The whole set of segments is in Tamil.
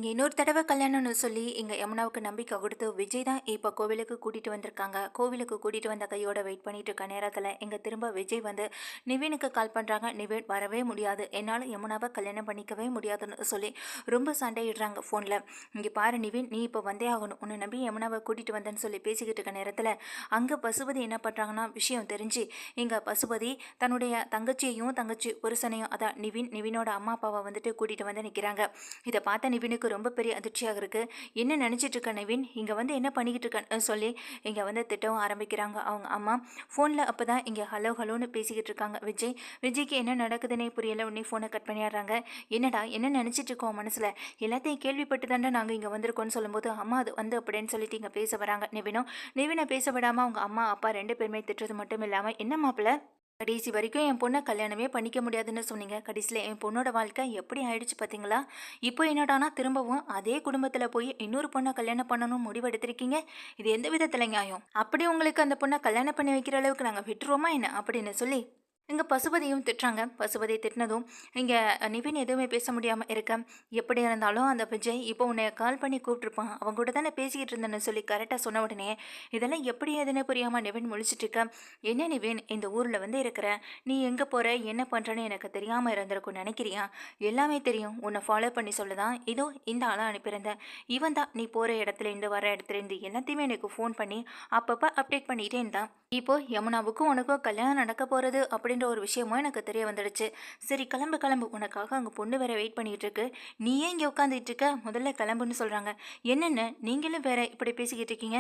இன்னொரு தடவை கல்யாணம்னு சொல்லி எங்க யமுனாவுக்கு நம்பிக்கை கொடுத்து விஜய் தான் இப்போ கோவிலுக்கு கூட்டிட்டு வந்திருக்காங்க. கோவிலுக்கு கூட்டிட்டு வந்த கையோட வெயிட் பண்ணிட்டு இருக்க நேரத்தில் எங்க திரும்ப விஜய் வந்து நிவினுக்கு கால் பண்றாங்க. நிவின் வரவே முடியாது, என்னால் யமுனாவை கல்யாணம் பண்ணிக்கவே முடியாதுன்னு சொல்லி ரொம்ப சண்டையிடுறாங்க ஃபோனில். இங்கே பாரு நிவின், நீ இப்போ வந்தே ஆகணும், உன்னை நம்பி யமுனாவை கூட்டிட்டு வந்தேன்னு சொல்லி பேசிக்கிட்டு இருக்க நேரத்தில் அங்கே பசுபதி என்ன பண்ணுறாங்கன்னா, விஷயம் தெரிஞ்சு இங்கே பசுபதி தன்னுடைய தங்கச்சியையும் தங்கச்சி புருஷனையும், அதான் நிவினோட அம்மா அப்பாவை வந்துட்டு கூட்டிட்டு வந்து நிற்கிறாங்க. இதை பார்த்த நிவினுக்கு ரொம்ப பெரிய அதிர்ச்சியாக இருக்கு. என்ன நினைச்சிட்டு இருக்க நிவின், இங்க வந்து என்ன பண்ணிக்கிட்டு இருக்கன்னு சொல்லி இங்க வந்து திட்டவும் ஆரம்பிக்கிறாங்க அவங்க அம்மா ஃபோனில். அப்பதான் இங்க ஹலோ ஹலோன்னு பேசிக்கிட்டு இருக்காங்க விஜய்க்கு என்ன நடக்குதுன்னே புரியல. உடனே ஃபோனை கட் பண்ணிடுறாங்க. என்னடா என்ன நினைச்சிட்டு இருக்கோம் மனசுல, எல்லாத்தையும் கேள்விப்பட்டு தாண்டா நாங்க இங்க வந்திருக்கோம்னு சொல்லும்போது அம்மா அது வந்து அப்படின்னு சொல்லிட்டு இங்க பேச வராங்க. நிவினை பேச விடாம அவங்க அம்மா அப்பா ரெண்டு பேருமே திட்டுறது மட்டும் இல்லாம, என்ன மாப்பிள்ள கடைசி வரைக்கும் என் பொண்ணை கல்யாணமே பண்ணிக்க முடியாதுன்னு சொன்னீங்க, கடைசியில் என் பொண்ணோட வாழ்க்கை எப்படி ஆயிடுச்சு பார்த்தீங்களா? இப்போ என்னடானா திரும்பவும் அதே குடும்பத்தில் போய் இன்னொரு பொண்ணை கல்யாணம் பண்ணணும் முடிவு எடுத்திருக்கீங்க. இது எந்த விதத்தில் நியாயம்? அப்படி உங்களுக்கு அந்த பொண்ணை கல்யாணம் பண்ணி வைக்கிற அளவுக்கு நாங்கள் விட்டுருவோமா என்ன அப்படின்னு சொல்லி இங்கே பசுபதியும் திட்டுறாங்க. பசுபதி திட்டினதும் இங்கே நிவின் எதுவுமே பேச முடியாமல் இருக்க, எப்படி இருந்தாலும் அந்த விஜய் இப்போ உன்னை கால் பண்ணி கூப்பிட்டுருப்பான், அவங்க கூட தானே பேசிக்கிட்டு இருந்தேன்னு சொல்லி கரெக்டாக சொன்ன உடனே இதெல்லாம் எப்படி எதுன்னு புரியாமல் நிவின் முழிச்சிட்டு இருக்க. என்ன நிவின், இந்த ஊரில் வந்து இருக்கிற, நீ எங்கே போகிற என்ன பண்ணுறன்னு எனக்கு தெரியாமல் இருந்திருக்கும் நினைக்கிறியா? எல்லாமே தெரியும், உன்னை ஃபாலோ பண்ணி சொல்லுதான் இதோ இந்த ஆளாக அனுப்பியிருந்தேன். இவன் தான் நீ போகிற இடத்துலேருந்து வர இடத்துலேருந்து எல்லாத்தையுமே எனக்கு ஃபோன் பண்ணி அப்பப்போ அப்டேட் பண்ணிகிட்டே இருந்தான். இப்போ யமுனாவுக்கும் உனக்கும் கல்யாணம் நடக்க போகிறது அப்படின்ற ஒரு விஷயமும் எனக்கு தெரிய வந்துடுச்சு. சரி கிளம்பு கிளம்பு, உனக்காக அங்கே பொண்ணு வேற வெயிட் பண்ணிட்டு இருக்கு, நீ ஏன் இங்கே உட்காந்துட்டு இருக்க, முதல்ல கிளம்புன்னு சொல்கிறாங்க. என்னென்ன நீங்களும் வேற இப்படி பேசிக்கிட்டு இருக்கீங்க?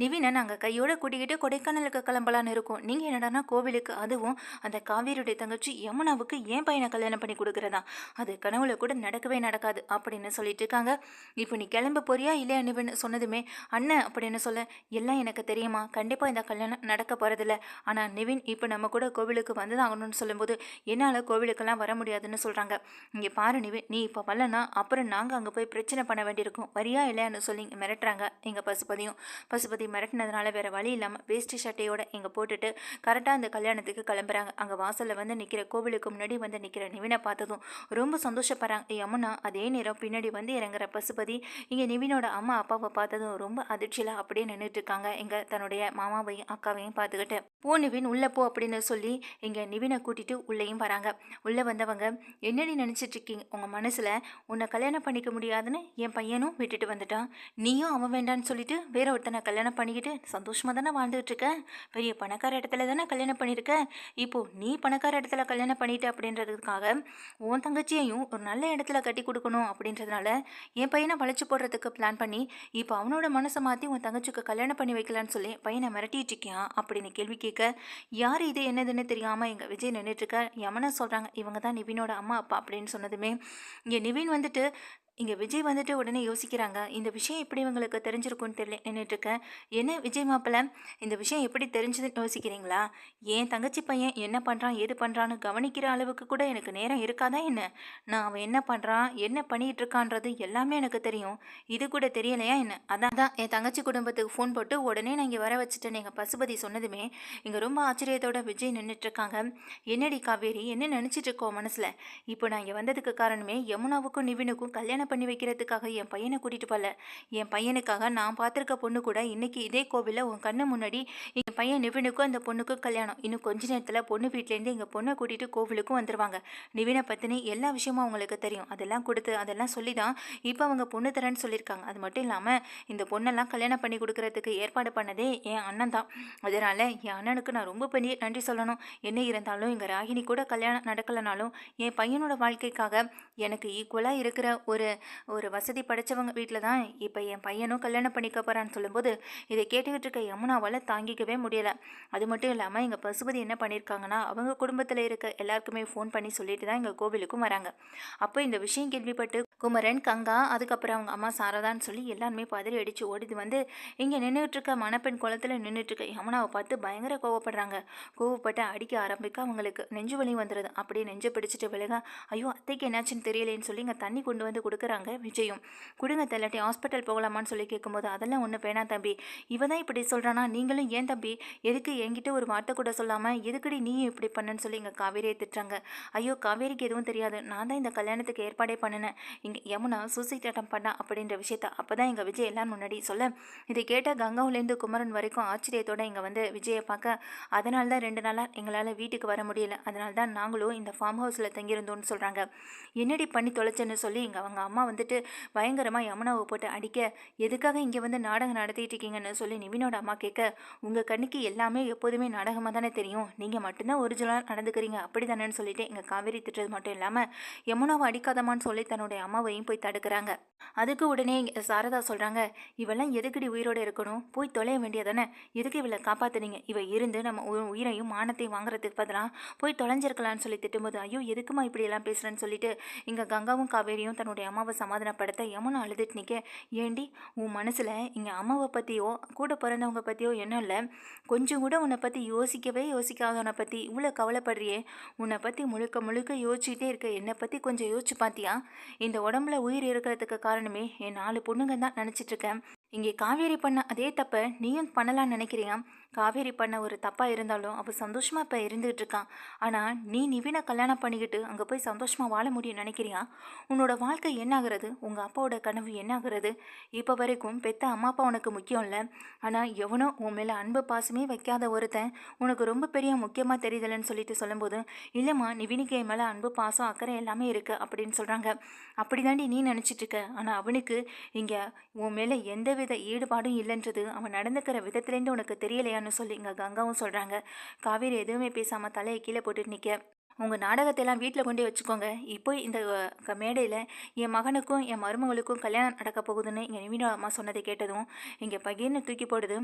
நிவினை நாங்கள் கையோட கூட்டிக்கிட்டு கொடைக்கானலுக்கு கிளம்பலான்னு இருக்கோம், நீங்கள் என்னடானா கோவிலுக்கு, அதுவும் அந்த காவேரியுடைய தங்கச்சி யமுனாவுக்கு ஏன் பையனை கல்யாணம் பண்ணி கொடுக்குறதா? அது கனவுல கூட நடக்கவே நடக்காது அப்படின்னு சொல்லிட்டு இருக்காங்க. இப்போ நீ கிளம்ப போறியா இல்லையா நிவின் சொன்னதுமே, அண்ணன் அப்படின்னு சொல்ல, எல்லாம் எனக்கு தெரியுமா, கண்டிப்பாக இந்த கல்யாணம் நடக்க போகிறதில்ல. ஆனால் நிவின் இப்போ நம்ம கூட கோவிலுக்கு வந்து தான் ஆகணும்னு சொல்லும்போது என்னால் கோவிலுக்கெல்லாம் வர முடியாதுன்னு சொல்கிறாங்க. இங்கே பாரு நிவின், நீ இப்போ வரலன்னா அப்புறம் நாங்கள் அங்கே போய் பிரச்சனை பண்ண வேண்டியிருக்கும், வரியா இல்லையான்னு சொல்லி மிரட்டுறாங்க எங்கள் பசுபதி மிரட்டினதுனால வேற வழி இல்லாமல் வேஷ்டி சட்டையோட இங்கே போட்டுட்டு கரெக்டாக அந்த கல்யாணத்துக்கு கிளம்புறாங்க. அங்கே வாசலில் வந்து நிற்கிற, கோவிலுக்கு முன்னாடி வந்து நிற்கிற நிவினை பார்த்ததும் ரொம்ப சந்தோஷப்படுறாங்க யமுனா. அதே நேரம் பின்னாடி வந்து இறங்குற பசுபதி இங்கே நிவினோட அம்மா அப்பாவை பார்த்ததும் ரொம்ப அதிர்ச்சியில் அப்படியே நின்றுட்டு இருக்காங்க. இங்கே தன்னுடைய மாமாவையும் அக்காவையும் பார்த்துக்கிட்டு, போ நிவின் உள்ளே போ அப்படின்னு சொல்லி இங்கே நிவினை கூட்டிட்டு உள்ளேயும் வராங்க. உள்ளே வந்தவங்க, என்னடி நினச்சிட்டு இருக்கீங்க உங்கள் மனசில், உன்னை கல்யாணம் பண்ணிக்க முடியாதுன்னு என் பையனும் விட்டுட்டு வந்துட்டான், நீயும் அவன் வேண்டான்னு சொல்லிட்டு வேற ஒருத்தனை கல்யாணம் பண்ணிக்கிட்டு சந்தோஷமாக தானே வாழ்ந்துட்டு இருக்க, பெரிய பணக்கார இடத்துல தானே கல்யாணம் பண்ணியிருக்க, இப்போ நீ பணக்கார இடத்துல கல்யாணம் பண்ணிட்ட அப்படின்றதுக்காக உன் தங்கச்சியையும் ஒரு நல்ல இடத்துல கட்டி கொடுக்கணும் அப்படின்றதுனால என் பையனை வளைச்சு போடுறதுக்கு பிளான் பண்ணி இப்போ அவனோட மனசை மாற்றி உன் தங்கச்சிக்கு கல்யாணம் பண்ணி வைக்கலான்னு சொல்லி பையனை மிரட்டிட்டு இருக்கியான் அப்படின்னு கேள்வி கேட்க, யார் இது என்னதுன்னு தெரியாமல் எங்கள் விஜய் நின்றுட்டு இருக்க. யமனை சொல்கிறாங்க, இவங்க தான் நிவினோட அம்மா அப்பா அப்படின்னு சொன்னதுமே இங்கே நிவின் வந்துட்டு இங்கே விஜய் வந்துட்டு உடனே யோசிக்கிறாங்க, இந்த விஷயம் எப்படி இவங்களுக்கு தெரிஞ்சிருக்குன்னு தெரியல நின்றுட்டுருக்கேன். என்ன விஜய் மாப்பிள்ள, இந்த விஷயம் எப்படி தெரிஞ்சதுன்னு யோசிக்கிறீங்களா? என் தங்கச்சி பையன் என்ன பண்ணுறான் ஏது பண்ணுறான்னு கவனிக்கிற அளவுக்கு கூட எனக்கு நேரம் இருக்காதா என்ன? நான் அவன் என்ன பண்ணுறான் என்ன பண்ணிகிட்டு இருக்கான்றது எல்லாமே எனக்கு தெரியும், இது கூட தெரியலையா என்ன? அதான் தான் என் தங்கச்சி குடும்பத்துக்கு ஃபோன் போட்டு உடனே நான் இங்கே வர வச்சுட்டேன் எங்கள் பசுபதி சொன்னதுமே இங்கே ரொம்ப ஆச்சரியத்தோட விஜய் நின்றுட்டுருக்காங்க. என்னடி காவேரி, என்ன நினச்சிட்டு இருக்கோம் மனசில்? இப்போ நான் இங்கே வந்ததுக்கு காரணமே யமுனாவுக்கும் நிவினுக்கும் கல்யாணம் பண்ணி வைக்கிறதுக்காக என் பையனை கூட்டிட்டு போல, என் பையனுக்காக நான் பார்த்துருக்க பொண்ணு கூட இன்னைக்கு இதே கோவிலில் உன் கண்ணு முன்னாடி என் பையன் நிவினுக்கும் அந்த பொண்ணுக்கும் கல்யாணம். இன்னும் கொஞ்ச நேரத்தில் பொண்ணு வீட்டிலேருந்து எங்கள் பொண்ணை கூட்டிட்டு கோவிலுக்கும் வந்துடுவாங்க. நிவினை பற்றினி எல்லா விஷயமும் அவங்களுக்கு தெரியும், அதெல்லாம் கொடுத்து அதெல்லாம் சொல்லி தான் இப்போ அவங்க பொண்ணு தரேன்னு சொல்லியிருக்காங்க. அது மட்டும் இல்லாமல் இந்த பொண்ணெல்லாம் கல்யாணம் பண்ணி கொடுக்கறதுக்கு ஏற்பாடு பண்ணதே என் அண்ணன் தான். அதனால் என் அண்ணனுக்கு நான் ரொம்ப பெரிய நன்றி சொல்லணும். என்ன இருந்தாலும் எங்கள் ராகினி கூட கல்யாணம் நடக்கலைனாலும் என் பையனோட வாழ்க்கைக்காக எனக்கு ஈக்குவலாக இருக்கிற ஒரு வசதி படைச்சவங்க வீட்டில் தான் இப்போ என் பையனும் கல்யாணம் பண்ணிக்க போகிறான்னு சொல்லும்போது இதை கேட்டுக்கிட்டு இருக்க யமுனாவால் தாங்கிக்கவே முடியலை. அது மட்டும் இல்லாமல் எங்கள் பசுபதி என்ன பண்ணியிருக்காங்கன்னா, அவங்க குடும்பத்தில் இருக்க எல்லாருக்குமே ஃபோன் பண்ணி சொல்லிட்டு தான் எங்கள் கோவிலுக்கும் வராங்க. அப்போ இந்த விஷயம் கேள்விப்பட்டு குமரன், கங்கா, அதுக்கப்புறம் அவங்க அம்மா சாரதான்னு சொல்லி எல்லாருமே பதறி அடித்து ஓடிது வந்து இங்கே நின்றுட்டு இருக்க மணப்பெண் குளத்தில் நின்றுட்டு இருக்க யமுனாவை பார்த்து பயங்கர கோவப்படுறாங்க. கோவப்பட்டு அடிக்க ஆரம்பிக்க அவங்களுக்கு நெஞ்சு வலி வந்துடுது. அப்படியே நெஞ்சு பிடிச்சிட்டு விழுக, ஐயோ அத்தைக்கு என்னாச்சுன்னு தெரியலேன்னு சொல்லி இங்கே தண்ணி கொண்டு வந்து கொடுக்குறாங்க விஜயும். கொடுங்க தள்ளாட்டி ஹாஸ்பிட்டல் போகலாமான்னு சொல்லி கேட்கும்போது, அதெல்லாம் ஒன்றும் வேணாம் தம்பி, இவ தான் இப்படி சொல்கிறானா, நீங்களும் ஏன் தம்பி எதுக்கு என்கிட்ட ஒரு வார்த்தை கூட சொல்லாமல் எதுக்கடி நீயும் இப்படி பண்ணுன்னு சொல்லி இங்கே காவேரியை திட்டுறாங்க. ஐயோ காவேரிக்கு எதுவும் தெரியாது, நான் தான் இந்த கல்யாணத்துக்கு ஏற்பாடே பண்ணினேன், இங்கே யமுனா சூசைட் அட்டம் பண்ணா அப்படின்ற விஷயத்த அப்போ தான் எங்கள் விஜய் எல்லாம் முன்னாடி சொல்ல, இதை கேட்ட கங்காவிலேருந்து குமரன் வரைக்கும் ஆச்சரியத்தோட இங்கே வந்து விஜயை பார்க்க, அதனால தான் 2 நாளாக எங்களால் வீட்டுக்கு வர முடியல, அதனால தான் நாங்களும் இந்த ஃபார்ம் ஹவுஸில் தங்கியிருந்தோம்னு சொல்கிறாங்க. என்னடி பண்ணி தொலைச்சேன்னு சொல்லி இங்கே அவங்க அம்மா வந்துட்டு பயங்கரமாக யமுனாவை போட்டு அடிக்க, எதுக்காக இங்கே வந்து நாடகம் நடத்திட்டு இருக்கீங்கன்னு சொல்லி நிவினோட அம்மா கேட்க, உங்கள் கண்ணுக்கு எல்லாமே எப்போதுமே நாடகமாக தானே தெரியும், நீங்கள் மட்டும்தான் ஒரிஜினலாக நடந்துக்கிறீங்க அப்படி தானேன்னு சொல்லிட்டு எங்கள் காவேரி திட்டுறது மட்டும் இல்லாமல் யமுனாவை அடிக்காதமான்னு சொல்லி தன்னுடைய அம்மாவையும் போய் தடுக்கிறாங்க. அதுக்கு உடனே சாரதா சொல்கிறாங்க, இவெல்லாம் எதுக்கடி உயிரோடு இருக்கணும், போய் தொலைய வேண்டியதானே, எதுக்கு இவளை காப்பாற்றுனீங்க, இவ இருந்து நம்ம உயிரையும் மானத்தையும் வாங்குறதுக்கு பதிலாக போய் தொலைஞ்சிருக்கலான்னு சொல்லி திட்டும்போது, ஐயோ எதுக்குமா இப்படியெல்லாம் பேசுகிறேன்னு சொல்லிட்டு இங்கே கங்காவும் காவேரியும் தன்னுடைய அம்மாவை சமாதானப்படுத்த யமுனா அழுதுட்டு நிற்க, ஏண்டி உன் மனசில் இங்கே அம்மாவை பற்றியோ கூட பிறந்தவங்க பற்றியோ என்ன இல்லை, கொஞ்சம் கூட உன்னை பற்றி யோசிக்கவே யோசிக்காதவனை பற்றி இவ்வளோ கவலைப்படுறியே, உன்னை பற்றி முழுக்க முழுக்க யோசிச்சுட்டே இருக்க, என்னை பற்றி கொஞ்சம் யோசிச்சு பார்த்தியா, இந்த உடம்புல உயிர் இருக்கிறதுக்கு காரணமே என் 4 பொண்ணுங்க தான் நினச்சிட்டு இருக்கேன். இங்கே காவேரி பண்ண அதே தப்பை நீயும் பண்ணலான்னு நினைக்கிறியா, காவேரி பண்ண ஒரு தப்பாக இருந்தாலும் அவள் சந்தோஷமாக இப்போ இருந்துகிட்டு இருக்கான். ஆனால் நீ நிவினை கல்யாணம் பண்ணிக்கிட்டு அங்கே போய் சந்தோஷமாக வாழ முடியும்னு நினைக்கிறியா, உன்னோட வாழ்க்கை என்ன ஆகுறது, உங்கள் அப்பாவோட கனவு என்ன ஆகுறது, இப்போ வரைக்கும் பெத்த அம்மா அப்பா உனக்கு முக்கியம் இல்லை, ஆனால் எவனோ உன் மேலே அன்பு பாசமே வைக்காத ஒருத்தன் உனக்கு ரொம்ப பெரிய முக்கியமாக தெரியுதுலன்னு சொல்லிட்டு சொல்லும்போது, இல்லைம்மா நிவினுக்கு என் மேலே அன்பு பாசம் அக்கறை எல்லாமே இருக்குது அப்படின்னு சொல்கிறாங்க. அப்படி தாண்டி நீ நினச்சிட்ருக்க, ஆனால் அவனுக்கு இங்கே உன் மேலே எந்தவித ஈடுபாடும் இல்லைன்றது அவன் நடந்துக்கிற விதத்துலேருந்து உனக்கு தெரியலையான்னு சொல்லி இங்கே கங்காவும் சொல்கிறாங்க. காவேரி எதுவுமே பேசாமல் தலையை கீழே போட்டுட்டு நிற்க, உங்கள் நாடகத்தையெல்லாம் வீட்டில் கொண்டு வச்சுக்கோங்க, இப்போ இந்த மேடையில் என் மகனுக்கும் என் மருமகளுக்கும் கல்யாணம் நடக்க போகுதுன்னு எங்கள் நிவினோட அம்மா சொன்னதை கேட்டதும் இங்கே பகீர்னு தூக்கி போடுது.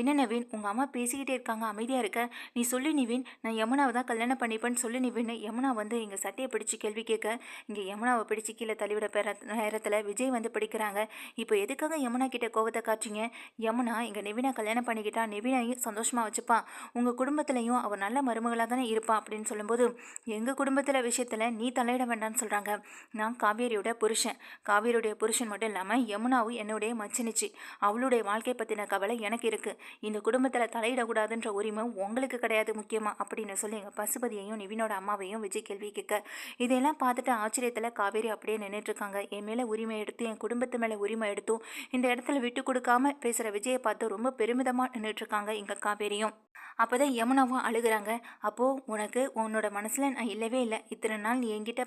என்ன நவீன், உங்கள் அம்மா பேசிக்கிட்டே இருக்காங்க, அமைதியாக இருக்க, நீ சொல்லி நிவின், நான் யமுனாவை தான் கல்யாணம் பண்ணிப்பேன்னு சொல்லி நிவின். யமுனா வந்து எங்கள் சட்டையை பிடிச்சி கேள்வி கேட்க, இங்கே யமுனாவை பிடிச்சி கீழே தள்ளிவிட பெற நேரத்தில் விஜய் வந்து பிடிக்கிறாங்க. இப்போ எதுக்காக யமுனா கிட்ட கோவத்தை காட்டுறீங்க, யமுனா இங்கே நிவினை கல்யாணம் பண்ணிக்கிட்டா நிவினையும் சந்தோஷமாக வச்சுப்பான், உங்கள் குடும்பத்துலையும் அவள் நல்ல மருமகளாக தானே இருப்பான் அப்படின்னு சொல்லும்போது, எங்கள் குடும்பத்தில் விஷயத்தில் நீ தலையிட வேண்டாம்னு சொல்கிறாங்க. நான் காவேரியோட புருஷன், காவேரியுடைய புருஷன் மட்டும் இல்லாமல் யமுனாவும் என்னுடைய மச்சினிச்சு, அவளுடைய வாழ்க்கை பற்றின கவலை எனக்கு இருக்குது, இந்த குடும்பத்தில் தலையிடக்கூடாதுன்ற உரிமை உங்களுக்கு கிடையாது முக்கியமாக அப்படின்னு சொல்லி எங்கள் பசுபதியையும் நிவினோட அம்மாவையும் விஜய் கேள்வி கேட்க, இதையெல்லாம் பார்த்துட்டு ஆச்சரியத்தில் காவேரி அப்படியே நின்றுட்டுருக்காங்க. என் மேலே உரிமை எடுத்து என் குடும்பத்து மேலே உரிமை எடுத்தும் இந்த இடத்துல விட்டு கொடுக்காம பேசுகிற விஜயை பார்த்து ரொம்ப பெருமிதமாக நின்றுட்டுருக்காங்க இங்கே காவேரியும். அப்போ தான் யமுனாவும் அழுகிறாங்க. அப்போது உனக்கு உன்னோட மனசில் நான் இல்லவே இல்லை, இத்தனை நாள் நீ என்கிட்ட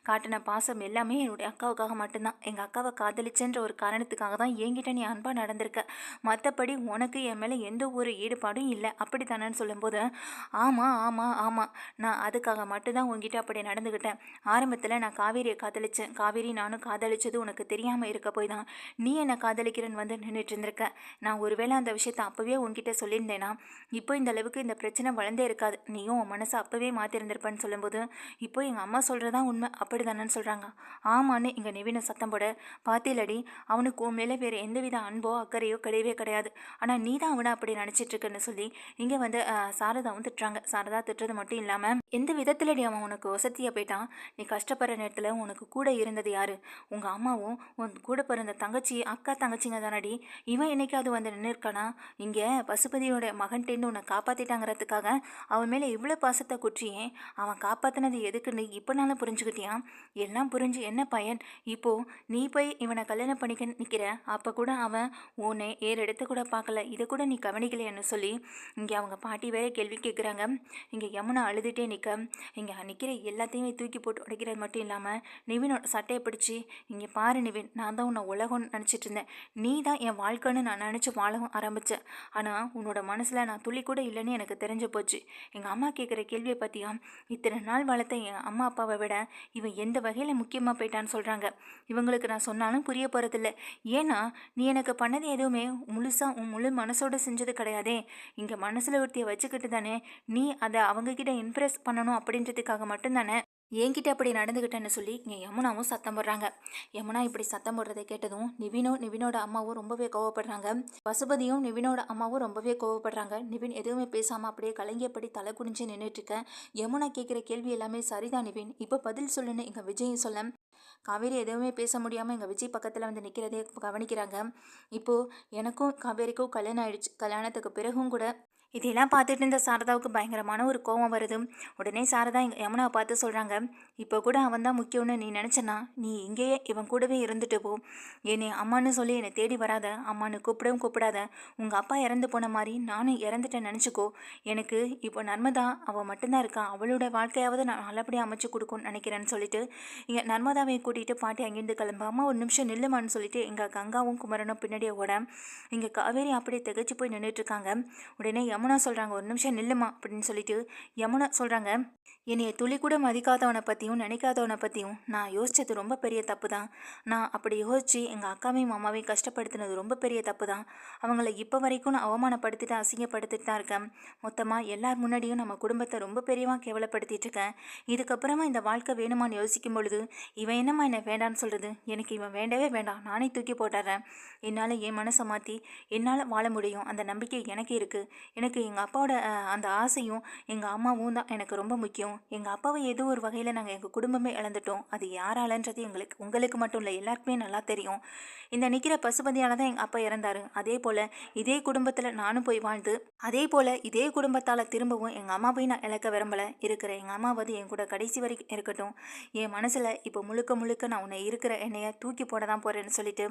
காட்டின பாசம் எல்லாமே என்னுடைய அக்காவுக்காக மட்டும்தான், எங்கள் அக்காவை காதலிச்சேன்ற ஒரு காரணத்துக்காக தான் என்கிட்ட நீ அன்பாக நடந்திருக்க, மற்றபடி உனக்கு என் மேலே எந்த ஒரு ஈடுபாடும் இல்லை அப்படி தானேன்னு சொல்லும்போது, ஆமாம் ஆமாம் ஆமாம், நான் அதுக்காக மட்டும்தான் உங்ககிட்ட அப்படி நடந்துக்கிட்டேன், ஆரம்பத்தில் நான் காவேரியை காதலித்தேன், காவேரி நானும் காதலிச்சது உனக்கு தெரியாமல் இருக்க போய் தான் நீ என்னை காதலிக்கிறேன்னு வந்து நின்றுட்டு இருந்திருக்க, நான் ஒருவேளை அந்த விஷயத்தை அப்போவே உங்ககிட்ட சொல்லியிருந்தேன்னா இப்போ இந்த அளவுக்கு இந்த பிரச்சனை வளர்ந்தே இருக்காது, நீயும் உன் மனசை அப்போவே மாற்றிருந்திருப்பேன்னு சொல்லும்போது, இப்போ எங்கள் அம்மா சொல்கிறதா உண்மை அப்படி தானேன்னு சொல்கிறாங்க. ஆமான்னு இங்கே நிவினை சத்தம் போட, பாத்திலடி அவனுக்கு உன் மேலே வேறு எந்தவித அன்போ அக்கறையோ கிடையவே கிடையாது, ஆனால் நீ தான் அவனை அப்படி நினச்சிட்ருக்குன்னு சொல்லி இங்கே வந்து சாரதாவும் திட்டுறாங்க. சாரதா திட்டுறது மட்டும் இல்லாமல், எந்த விதத்திலடி அவன் உனக்கு வசதியாக போயிட்டான், நீ கஷ்டப்படுற நேரத்தில் உனக்கு கூட இருந்தது யார், உங்கள் அம்மாவும் உன் கூட பிறந்த தங்கச்சி அக்கா தங்கச்சிங்க தானடி, இவன் என்னைக்காவது வந்து நின்று இருக்கானா, இங்கே பசுபதியோட மகன்கிட்டேருந்து உன்னை காப்பாற்றிட்டாங்கிறதுக்காக அவன் மேலே இவ்வளோ பாசத்தை குற்றியே, அவன் காப்பாற்றினது எதுக்குன்னு இப்போனாலும் புரிஞ்சுக்கிட்டியா, எல்லாம் புரிஞ்சு என்ன பயன், இப்போது நீ போய் இவனை கல்யாணம் பண்ணிக்க நிற்கிற, அப்போ கூட அவன் உன்னை ஏறெடுத்து கூட பார்க்கல, இதை கூட நீ கவனிக்கலைன்னு சொல்லி இங்கே அவங்க பாட்டி வேற கேள்வி கேட்குறாங்க. இங்கே யமுனா அழுதுகிட்டே நிற்க, இங்கே நிற்கிற எல்லாத்தையுமே தூக்கி போட்டு உடைக்கிறது மட்டும் இல்லாமல் நிவினோட சட்டையை பிடிச்சி, இங்கே பாரு நிவின், நான் தான் உன்னை உலகம்னு நினச்சிட்டு இருந்தேன், நீ தான் என் வாழ்க்கைன்னு நான் நினச்சி வாழவும் ஆரம்பித்தேன், ஆனால் உன்னோட மனசில் நான் துளி கூட இல்லைன்னு எனக்கு தெரிஞ்சு போச்சு, எங்கள் அம்மா கேட்குற கேள்வியை பற்றியா, இத்தனை நாள் வளர்த்த என் அம்மா அப்பாவை விட இவன் எந்த வகையில் முக்கியமாக போயிட்டான்னு சொல்கிறாங்க, இவங்களுக்கு நான் சொன்னாலும் புரிய போகிறதில்ல, ஏன்னா நீ எனக்கு பண்ணது எதுவுமே முழுசாக உன் முழு மனசோட செஞ்சது கிடையாதே, இங்கே மனசில் ஒருத்தியை வச்சுக்கிட்டு தானே நீ அதை அவங்கக்கிட்ட இம்ப்ரெஸ் பண்ணணும் அப்படின்றதுக்காக மட்டும்தானே என்கிட்ட அப்படி நடந்துக்கிட்டேன்னு சொல்லி இங்கே யமுனாவும் சத்தம் போடுறாங்க. யமுனா இப்படி சத்தம் போடுறதை கேட்டதும் நிவினோட அம்மாவும் ரொம்பவே கோவப்படுறாங்க. பசுபதியும் நிவினோட அம்மாவும் ரொம்பவே கோவப்படுறாங்க. நிவின் எதுவுமே பேசாமல் அப்படியே கலங்கியபடி தலை குனிஞ்சு நின்றுட்டுருக்கேன். யமுனா கேட்குற கேள்வி எல்லாமே சரிதான் நிவின், இப்போ பதில் சொல்லுன்னு எங்கள் விஜயும் சொல்ல, காவேரி எதுவுமே பேச முடியாமல் எங்கள் விஜய் பக்கத்தில் வந்து நிற்கிறதே கவனிக்கிறாங்க. இப்போது எனக்கும் காவேரிக்கும் கல்யாணம் ஆயிடுச்சு, கல்யாணத்துக்கு பிறகும் கூட இதெல்லாம் பார்த்துட்டு இருந்த சாரதாவுக்கு பயங்கரமான ஒரு கோவம் வருது. உடனே சாரதா யமுனாவை பார்த்து சொல்கிறாங்க, இப்போ கூட அவன் தான் முக்கியம்னு நீ நினச்சனா நீ இங்கேயே இவன் கூடவே இருந்துட்டு போ. என்னை அம்மான்னு சொல்லி என்னை தேடி வராத, அம்மான்னு கூப்பிடவும் கூப்பிடாத. உங்கள் அப்பா இறந்து போன மாதிரி நானும் இறந்துட்டேன் நினச்சிக்கோ. எனக்கு இப்போ நர்மதா அவள் மட்டும்தான் இருக்கா, அவளோட வாழ்க்கையாவது நான் நல்லபடியாக அமைச்சு கொடுக்கும்னு நினைக்கிறேன்னு சொல்லிட்டு இங்கே நர்மதாவை கூட்டிகிட்டு பாட்டி அங்கேருந்து கிளம்ப, அம்மா ஒரு நிமிஷம் நில்லுமான்னு சொல்லிட்டு எங்கள் கங்காவும் குமரனும் பின்னாடியே ஓட இங்கே காவேரி அப்படியே திகைச்சு போய் நின்றுட்டுருக்காங்க. உடனே யமுனா சொல்கிறாங்க, ஒரு நிமிஷம் நில்லுமா அப்படின்னு சொல்லிட்டு யமுனா சொல்கிறாங்க, என்னைய துளி கூட மதிக்காதவனை பற்றியும் நினைக்காதவனை பற்றியும் நான் யோசித்தது ரொம்ப பெரிய தப்பு தான். நான் அப்படி யோசித்து எங்கள் அக்காவையும் மாமாவையும் கஷ்டப்படுத்தினது ரொம்ப பெரிய தப்பு தான். அவங்கள இப்போ வரைக்கும் நான் அவமானப்படுத்திட்டு அசிங்கப்படுத்திட்டு தான் இருக்கேன். மொத்தமாக எல்லார் முன்னாடியும் நம்ம குடும்பத்தை ரொம்ப பெரியவாக கேவலப்படுத்திட்டு இருக்கேன். இதுக்கப்புறமா இந்த வாழ்க்கை வேணுமான்னு யோசிக்கும் பொழுது இவன் என்னம்மா என்னை வேண்டான்னு சொல்கிறது, எனக்கு இவன் வேண்டவே வேண்டாம், நானே தூக்கி போட்டுறேன். என்னால் என் மனசை மாற்றி என்னால் வாழ முடியும், அந்த நம்பிக்கை எனக்கு இருக்குது. எனக்கு எங்கள் அப்பாவோட அந்த ஆசையும் எங்கள் அம்மாவும் தான் எனக்கு ரொம்ப முக்கியம். எங்கள் அப்பாவை ஏதோ ஒரு வகையில் நாங்கள் எங்கள் குடும்பமே இழந்துட்டோம். அது யாராலன்றது உங்களுக்கு மட்டும் இல்லை, எல்லாருக்குமே நல்லா தெரியும். இந்த நிற்கிற பசுபதியால் தான் எங்கள் அப்பா இறந்தார். அதே போல் இதே குடும்பத்தில் நானும் போய் வாழ்ந்து அதே போல் இதே குடும்பத்தால் திரும்பவும் எங்கள் அம்மாவையும் நான் இழக்க விரும்பலை. இருக்கிற எங்கள் அம்மாவது என் கூட கடைசி வரைக்கும் இருக்கட்டும். என் மனசில் இப்போ முழுக்க முழுக்க நான் உன்னை இருக்கிற என்னையை தூக்கி போட தான் போகிறேன்னு சொல்லிட்டு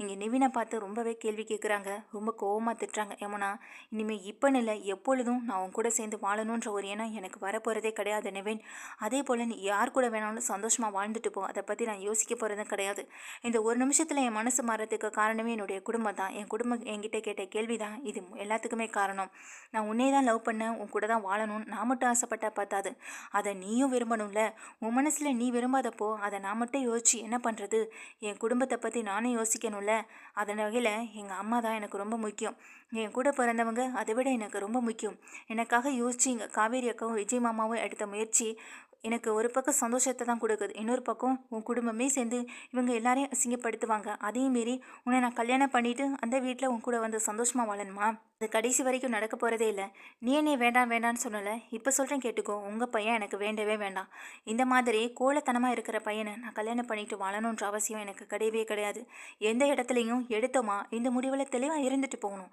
இங்கே நிவினை பார்த்து ரொம்பவே கேள்வி கேட்குறாங்க. ரொம்ப கோவமாக திட்டுறாங்க. யமுனா, இனிமேல் இப்போன்னு இல்லை, எப்பொழுதும் நான் உன் கூட சேர்ந்து வாழணுன்ற ஒரு எண்ணம் எனக்கு வரப்போகிறதே கிடையாது நிவின். அதே போல் நீ யார் கூட வேணாலும் சந்தோஷமாக வாழ்ந்துட்டு போ, அதை பற்றி நான் யோசிக்க போகிறதும் கிடையாது. இந்த ஒரு நிமிஷத்தில் என் மனசு மாறத்துக்கு காரணமே என்னுடைய குடும்பம் தான். என் குடும்பம் என்கிட்ட கேட்ட கேள்வி தான் இது எல்லாத்துக்குமே காரணம். நான் உன்னே தான் லவ் பண்ணேன், உன் கூட தான் வாழணும்னு நான் மட்டும் ஆசைப்பட்டா பார்த்தாது, அதை நீயும் விரும்பணும்ல. உன் மனசில் நீ விரும்பாதப்போ அதை நான் மட்டும் யோசிச்சு என்ன பண்ணுறது? என் குடும்பத்தை பற்றி நானும் யோசிக்கணும்ல. அதன் வகையில் எங்கள் அம்மா தான் எனக்கு ரொம்ப முக்கியம். என் கூட பிறந்தவங்க அதை விட எனக்கு ரொம்ப முக்கியம். எனக்காக யோசிச்சு இங்கே காவேரி அக்காவும் விஜய் மாமாவும் எடுத்த முயற்சி எனக்கு ஒரு பக்கம் சந்தோஷத்தை தான் கொடுக்குது. இன்னொரு பக்கம் உன் குடும்பமே சேர்ந்து இவங்க எல்லாரையும் அசிங்கப்படுத்துவாங்க. அதையும் மீறி உன்னை நான் கல்யாணம் பண்ணிவிட்டு அந்த வீட்டில் உன் கூட வந்து சந்தோஷமாக வாழணுமா? அது கடைசி வரைக்கும் நடக்க போகிறதே இல்லை. நீ என்னை வேண்டாம் வேண்டான்னு சொன்னல, இப்போ சொல்கிறேன் கேட்டுக்கோ. உங்கள் பையன் எனக்கு வேண்டவே வேண்டாம். இந்த மாதிரி கோலத்தனமாக இருக்கிற பையனை நான் கல்யாணம் பண்ணிட்டு வாழணுன்ற அவசியம் எனக்கு கிடையவே கிடையாது. எந்த இடத்துலையும் எடுத்தோமா இந்த முடிவில் தெளிவாக இருந்துட்டு போகணும்.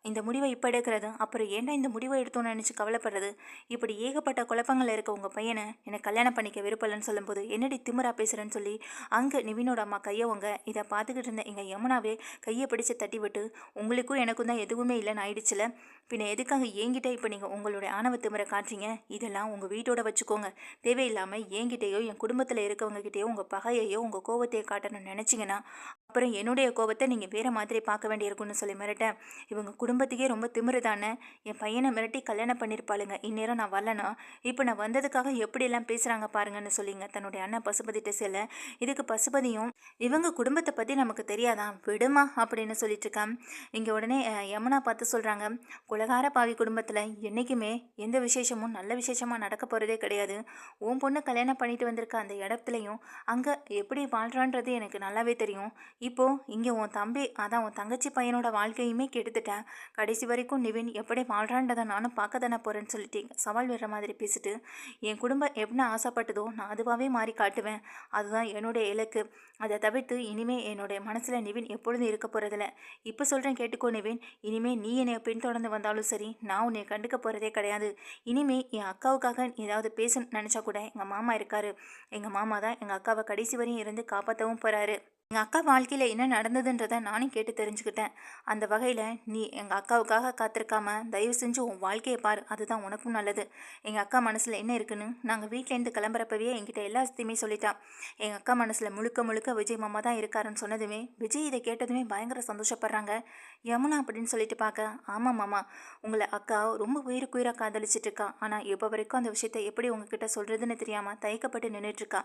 இந்த முடிவை இப்போ எடுக்கிறது, அப்புறம் ஏன்டா இந்த முடிவை எடுத்தோன்னு நினச்சி கவலைப்படுறது? இப்படி ஏகப்பட்ட குழப்பங்கள் இருக்க உங்கள் பையனை எனக்கு கல்யாணம் பண்ணிக்க விருப்பலன்னு சொல்லும்போது என்னடி திமிரா பேசுகிறேன்னு சொல்லி அங்கே நிவினோட அம்மா கையவங்க இதை பார்த்துக்கிட்டு இருந்த எங்கள் யமுனாவே கையை பிடிச்சி தட்டி விட்டு, உங்களுக்கும் எனக்கும் தான் எதுவுமே இல்லைன்னு ஆயிடுச்சுல, பின்ன எதுக்காக என்கிட்ட இப்போ நீங்கள் உங்களுடைய ஆணவ திமிரை காட்டுறீங்க? இதெல்லாம் உங்கள் வீட்டோட வச்சுக்கோங்க. தேவையில்லாமல் என்கிட்டயோ என் குடும்பத்தில் இருக்கவங்ககிட்டயோ உங்கள் பகையையோ உங்கள் கோபத்தையோ காட்டணும்னு நினச்சிங்கன்னா அப்புறம் என்னுடைய கோபத்தை நீங்கள் வேறு மாதிரி பார்க்க வேண்டியிருக்குன்னு சொல்லி மிரட்டேன். இவங்க குடும்பத்துக்கே ரொம்ப திமிரு தானே. என் பையனை மிரட்டி கல்யாணம் பண்ணியிருப்பாளுங்க. இந்நேரம் நான் வரலனா இப்போ நான் வந்ததுக்காக எப்படியெல்லாம் பேசுகிறாங்க பாருங்கன்னு சொல்லிங்க தன்னுடைய அண்ணன் பசுபதிட்ட செல்ல, இதுக்கு பசுபதியும் இவங்க குடும்பத்தை பற்றி நமக்கு தெரியாதான் விடுமா அப்படின்னு சொல்லிட்டு இருக்கான். இங்கே உடனே யமுனா பார்த்து சொல்கிறாங்க, குலகார பாவி குடும்பத்தில் என்றைக்குமே எந்த விசேஷமும் நல்ல விசேஷமாக நடக்க போகிறதே கிடையாது. உன் பொண்ணு கல்யாணம் பண்ணிட்டு வந்திருக்க அந்த இடத்துலையும் அங்கே எப்படி வாழ்கிறான்றது எனக்கு நல்லாவே தெரியும். இப்போது இங்கே உன் தம்பி அதான் உன் தங்கச்சி பையனோட வாழ்க்கையுமே கெடுத்துட்டேன். கடைசி வரைக்கும் நிவின் எப்படி வாழ்கிறான்றதை நானும் பார்க்க தானே போகிறேன்னு சொல்லிட்டு சவால் விடுற மாதிரி பேசிட்டு, என் குடும்பம் என்ன ஆசைப்பட்டதோ நான் அதுவாகவே மாறி காட்டுவேன். அதுதான் என்னுடைய இலக்கு. அதை தவிர்த்து இனிமேல் என்னுடைய மனசில் நிவின் எப்பொழுதும் இருக்க போகிறதில்ல. இப்போ சொல்கிறேன் கேட்டுக்கோ நிவின், இனிமேல் நீ என்னை பின்தொடர்ந்து வந்தாலும் சரி, நான் உன்னை கண்டுக்க போகிறதே கிடையாது. இனிமேல் என் அக்காவுக்காக ஏதாவது பேச நினச்சா கூட எங்கள் மாமா இருக்காரு. எங்கள் மாமா தான் எங்கள் அக்காவை கடைசி வரையும் இருந்து காப்பாற்றவும் போகிறாரு. எங்கள் அக்கா வாழ்க்கையில் என்ன நடந்ததுன்றதை நானும் கேட்டு தெரிஞ்சுக்கிட்டேன். அந்த வகையில் நீ எங்கள் அக்காவுக்காக காத்திருக்காம தயவு செஞ்சு உன் வாழ்க்கையை பாரு, அதுதான் உனக்கும் நல்லது. எங்கள் அக்கா மனசில் என்ன இருக்குன்னு நாங்கள் வீட்டிலேருந்து கிளம்புறப்பவே என்கிட்ட எல்லாத்தையுமே சொல்லிட்டான். எங்கள் அக்கா மனசில் முழுக்க முழுக்க விஜய் மாமா தான் இருக்காருன்னு சொன்னதுமே விஜய் இதை கேட்டதுமே பயங்கர சந்தோஷப்படுறாங்க. யமுனா அப்படின்னு சொல்லிட்டு பார்க்க, ஆமாம் மாமா, உங்களை அக்கா ரொம்ப உயிருக்குயிராக காதலிச்சிட்டு இருக்கா. ஆனால் இப்போ வரைக்கும் அந்த விஷயத்தை எப்படி உங்ககிட்ட சொல்கிறதுன்னு தெரியாமல் தயக்கப்பட்டு நின்றுட்டுருக்கா.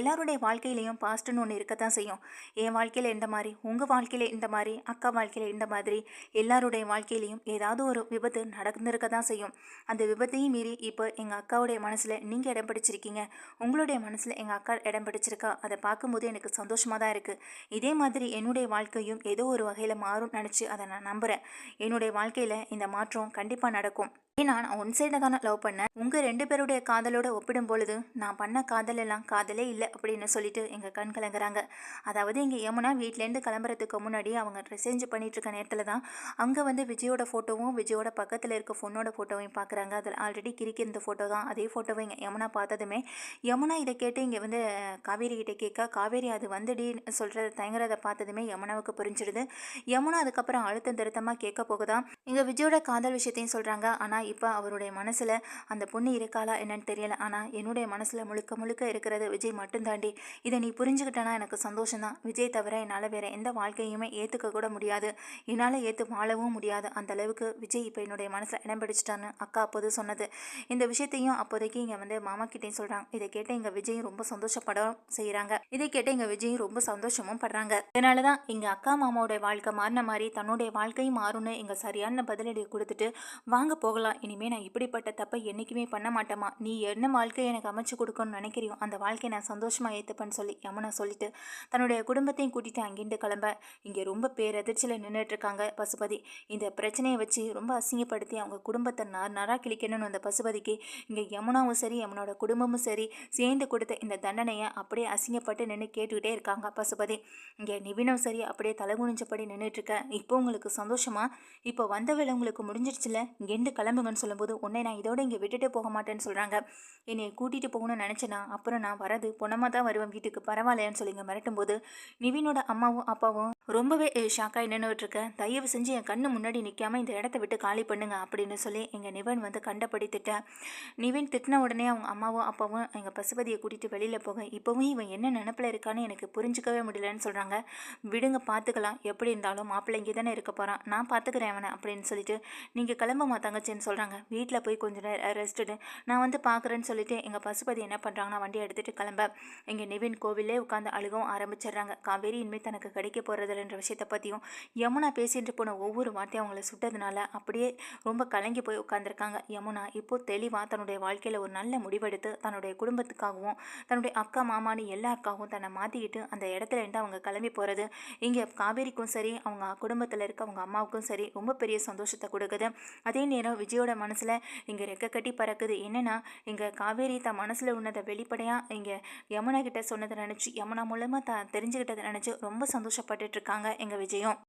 எல்லாருடைய வாழ்க்கையிலையும் பாஸ்ட்டுன்னு ஒன்று இருக்கத்தான் செய்யும். என் வாழ்க்கையில் இந்த மாதிரி, உங்கள் வாழ்க்கையில் இந்த மாதிரி, அக்கா வாழ்க்கையில் இந்த மாதிரி, எல்லாருடைய வாழ்க்கையிலையும் ஏதாவது ஒரு விபத்து நடந்துருக்க தான் செய்யும். அந்த விபத்தையும் மீறி இப்போ எங்கள் அக்காவுடைய மனசில் நீங்கள் இடம் பிடிச்சிருக்கீங்க, உங்களுடைய மனசில் எங்கள் அக்கா இடம் பிடிச்சிருக்கா. அதை பார்க்கும்போது எனக்கு சந்தோஷமாக தான் இருக்குது. இதே மாதிரி என்னுடைய வாழ்க்கையும் ஏதோ ஒரு வகையில் மாறும் நினச்சி அதை நான் நம்புகிறேன். என்னுடைய வாழ்க்கையில் இந்த மாற்றம் கண்டிப்பாக நடக்கும். ஏன்னா நான் ஒன் சைடை தானே லவ் பண்ணேன். உங்கள் ரெண்டு பேருடைய காதலோட ஒப்பிடும் பொழுது நான் பண்ண காதல் எல்லாம் காதலே இல்லை அப்படின்னு சொல்லிட்டு எங்கள் கண் கலங்குறாங்க. அதாவது இங்கே யமுனா வீட்டிலேருந்து கிளம்புறதுக்கு முன்னாடி அவங்க ட்ரெஸ் சேஞ்ச் பண்ணிட்டு இருக்க நேரத்தில் தான் அங்கே வந்து விஜயோட ஃபோட்டோவும் விஜயோட பக்கத்தில் இருக்க பொண்ணோட ஃபோட்டோவையும் பார்க்குறாங்க. அதில் ஆல்ரெடி கிறுக்கி இருந்த ஃபோட்டோ தான். அதே ஃபோட்டோவை இங்கே யமுனா பார்த்ததுமே யமுனா இதை கேட்டு இங்கே வந்து காவேரி கிட்டே கேட்க, காவேரி அது வந்துடின்னு சொல்கிறத தயங்குறத பார்த்ததுமே யமுனாவுக்கு புரிஞ்சிடுது. யமுனா அதுக்கப்புறம் அழுத்தம் திருத்தமாக கேட்க போகுதான் இங்கே விஜயோட காதல் விஷயத்தையும் சொல்கிறாங்க. ஆனால் இப்போ அவருடைய மனசில் அந்த பொண்ணு இருக்காளா என்னன்னு தெரியல. ஆனால் என்னுடைய மனசில் முழுக்க முழுக்க இருக்கிறது விஜய் மட்டும் தாண்டி. இதை நீ புரிஞ்சுக்கிட்டனா எனக்கு சந்தோஷம்தான். விஜய் தவிர என்னால் வேற எந்த வாழ்க்கையுமே ஏற்றுக்க கூட முடியாது. என்னால் ஏற்று வாழவும் முடியாது. அந்த அளவுக்கு விஜய் இப்போ என்னுடைய மனசில் இடம் பிடிச்சிட்டான்னு அக்கா அப்போது சொன்னது. இந்த விஷயத்தையும் அப்போதைக்கு இங்கே வந்து மாமா கிட்டேயும் சொல்கிறாங்க. இதை கேட்டு இங்கே விஜயும் ரொம்ப சந்தோஷப்பட செய்கிறாங்க. இதை கேட்டு இங்கே விஜயும் ரொம்ப சந்தோஷமும் படுறாங்க. இதனால தான் இங்கே அக்கா மாமாவோட வாழ்க்கை மாறின மாதிரி தன்னுடைய வாழ்க்கையும் மாறும்னு இங்கே சரியான பதிலடி கொடுத்துட்டு வாங்க போகலாம். இனிமே நான் இப்படிப்பட்ட தப்பை என்றைக்குமே பண்ண மாட்டேமா. நீ என்ன வாழ்க்கையை எனக்கு அமைச்சு கொடுக்கணும்னு நினைக்கிறியோ அந்த வாழ்க்கையை நான் சந்தோஷமாக ஏற்றுப்பேன்னு சொல்லி யமுனா சொல்லிட்டு தன்னுடைய குடும்பத்தையும் கூட்டிட்டு அங்கிருந்து கிளம்ப இங்கே ரொம்ப பேரதிர்ச்சியில் நின்றுட்டு இருக்காங்க பசுபதி. இந்த பிரச்சனையை வச்சு ரொம்ப அசிங்கப்படுத்தி அவங்க குடும்பத்தை நரா கிழிக்கணும்னு அந்த பசுபதிக்கு இங்கே யமுனாவும் சரி யமுனோட குடும்பமும் சரி சேர்ந்து கொடுத்த இந்த தண்டனையை அப்படியே அசிங்கப்பட்டு நின்று கேட்டுக்கிட்டே இருக்காங்க பசுபதி. இங்கே நிவினும் சரி அப்படியே தலைகுனிஞ்சபடி நின்றுட்டு இருக்க. இப்போ உங்களுக்கு சந்தோஷமா? இப்போ வந்த வேலை உங்களுக்கு முடிஞ்சிடுச்சுல, இங்கேருந்து கிளம்புங்கன்னு சொல்லும்போது உன்னை நான் இதோட இங்கே விட்டுட்டு போக மாட்டேன்னு சொல்கிறாங்க. என்னை கூட்டிகிட்டு போகணும்னு நினச்சேன்னா அப்புறம் நான் வரது பொணமாக தான் வருவேன் வீட்டுக்கு, பரவாயில்லையான்னு சொல்லி இங்கே மிரட்டும் போது நிவினோட அம்மாவும் அப்பாவும் ரொம்பவே ஷாக்காக நின்றுட்டு இருக்கேன். தயவு செஞ்சு என் கண்ணு முன்னாடி நிற்காம இந்த இடத்த விட்டு காலி பண்ணுங்க அப்படின்னு சொல்லி எங்கள் நிவன் வந்து கண்டபடி திட்டேன். நிவின் திட்டின உடனே அவங்க அம்மாவும் அப்பாவும் எங்கள் பசுபதியை கூட்டிகிட்டு வெளியில் போக இப்போவும் இவன் என்ன நினப்பில் இருக்கான்னு எனக்கு புரிஞ்சிக்கவே முடியலன்னு சொல்கிறாங்க. விடுங்க பார்த்துக்கலாம், எப்படி இருந்தாலும் மாப்பிள்ளை இங்கே தானே இருக்க போகிறான், நான் பார்த்துக்கிறேன் அவனை அப்படின்னு சொல்லிட்டு நீங்கள் கிளம்புமா தங்கச்சின்னு சொல்கிறாங்க. வீட்டில் போய் கொஞ்சம் நேரம் ரெஸ்ட்டு நான் வந்து பார்க்குறேன்னு சொல்லிட்டு எங்கள் பசுபதி என்ன பண்ணுறாங்கன்னா வண்டியை எடுத்துகிட்டு கிளம்ப இங்கே நிவின் கோவிலே உட்காந்து அழுகவும் ஆரம்பிச்சிடுறாங்க. காவேரி இனிமேல் தனக்கு கிடைக்க போகிறதில்லன்ற விஷயத்தை பற்றியும் யமுனா பேசிட்டு போன ஒவ்வொரு வார்த்தையும் அவங்கள சுட்டதுனால அப்படியே ரொம்ப கலங்கி போய் உட்காந்துருக்காங்க. யமுனா இப்போது தெளிவாக தன்னுடைய வாழ்க்கையில் ஒரு நல்ல முடிவெடுத்து தன்னுடைய குடும்பத்துக்காகவும் தன்னுடைய அக்கா மாமானு எல்லாருக்காகவும் தன்னை மாற்றிக்கிட்டு அந்த இடத்துல இருந்து அவங்க கிளம்பி போகிறது இங்கே காவேரிக்கும் சரி அவங்க குடும்பத்தில் இருக்க அவங்க அம்மாவுக்கும் சரி ரொம்ப பெரிய சந்தோஷத்தை கொடுக்குது. அதே நேரம் விஜயோட மனசில் இங்கே ரெக்க கட்டி பறக்குது. என்னென்னா இங்கே காவேரி தன் மனசில் உள்ளதை வெளிப்படையாக இங்கே யமுனா கிட்ட சொன்னதை நினச்சி யமுனா மூலமாக தெரிஞ்சுக்கிட்டதை நினச்சி ரொம்ப சந்தோஷப்பட்டுட்டு இருக்காங்க எங்கள் விஜயம்.